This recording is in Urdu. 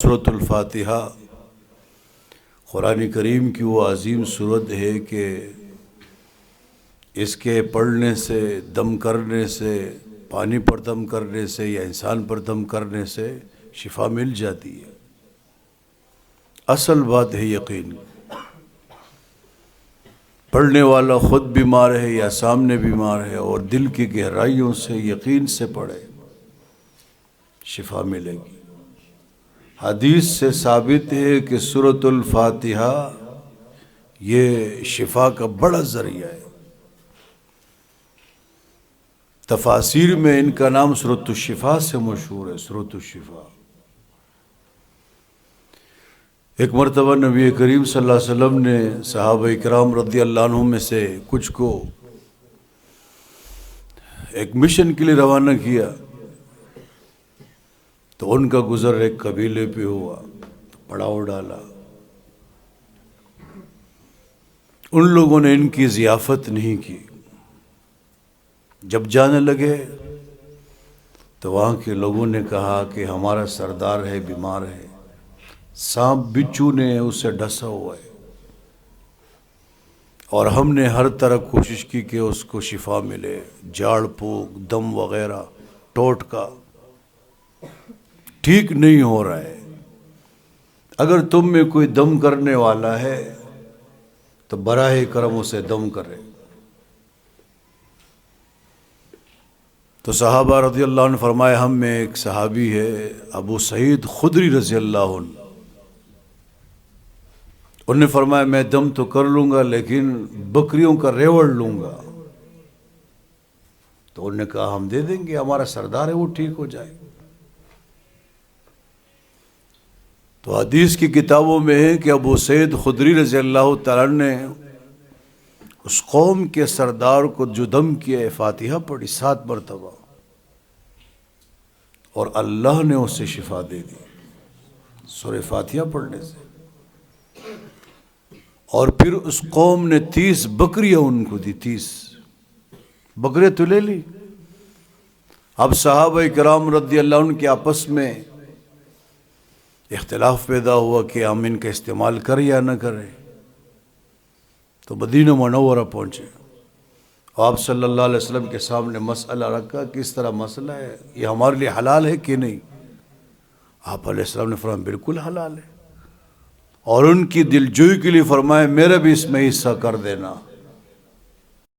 سورۃ الفاتحہ قرآن کریم کی وہ عظیم سورت ہے کہ اس کے پڑھنے سے، دم کرنے سے، پانی پر دم کرنے سے یا انسان پر دم کرنے سے شفا مل جاتی ہے۔ اصل بات ہے یقین۔ پڑھنے والا خود بیمار ہے یا سامنے بیمار ہے اور دل کی گہرائیوں سے یقین سے پڑھے، شفا ملے گی۔ حدیث سے ثابت ہے کہ سورۃ الفاتحہ یہ شفا کا بڑا ذریعہ ہے۔ تفاسیر میں ان کا نام سورۃ الشفا سے مشہور ہے، سورۃ الشفا۔ ایک مرتبہ نبی کریم صلی اللہ علیہ وسلم نے صحابہ کرام رضی اللہ عنہم میں سے کچھ کو ایک مشن کے لیے روانہ کیا، تو ان کا گزر ایک قبیلے پہ ہوا، پڑاؤ ڈالا۔ ان لوگوں نے ان کی ضیافت نہیں کی۔ جب جانے لگے تو وہاں کے لوگوں نے کہا کہ ہمارا سردار ہے، بیمار ہے، سانپ بچھو نے اسے ڈسا ہوا ہے، اور ہم نے ہر طرح کوشش کی کہ اس کو شفا ملے، جھاڑ پھونک، دم وغیرہ، ٹوٹکا، ٹھیک نہیں ہو رہا ہے۔ اگر تم میں کوئی دم کرنے والا ہے تو براہ کرم اسے دم کرے۔ تو صحابہ رضی اللہ عنہ فرمائے، ہم میں ایک صحابی ہے ابو سعید خدری رضی اللہ عنہ، انہوں نے فرمایا میں دم تو کر لوں گا لیکن بکریوں کا ریوڑ لوں گا۔ تو انہوں نے کہا ہم دے دیں گے، ہمارا سردار ہے، وہ ٹھیک ہو جائے۔ تو حدیث کی کتابوں میں ہے کہ ابو سعید خدری رضی اللہ تعالیٰ نے اس قوم کے سردار کو جو دم کیا، فاتحہ پڑھی 7 مرتبہ، اور اللہ نے اسے شفا دے دی سورہ فاتحہ پڑھنے سے۔ اور پھر اس قوم نے 30 بکریاں ان کو دی، 30 بکرے تو لے لی۔ اب صحابہ کرام رضی اللہ عنہ کے آپس میں اختلاف پیدا ہوا کہ ہم ان کا استعمال کریں یا نہ کریں۔ تو مدینہ منورہ پہنچے، آپ صلی اللہ علیہ وسلم کے سامنے مسئلہ رکھا، کس طرح مسئلہ ہے، یہ ہمارے لیے حلال ہے کہ نہیں؟ آپ علیہ السلام نے فرمایا بالکل حلال ہے، اور ان کی دلجوئی کے لیے فرمایا میرا بھی اس میں حصہ کر دینا۔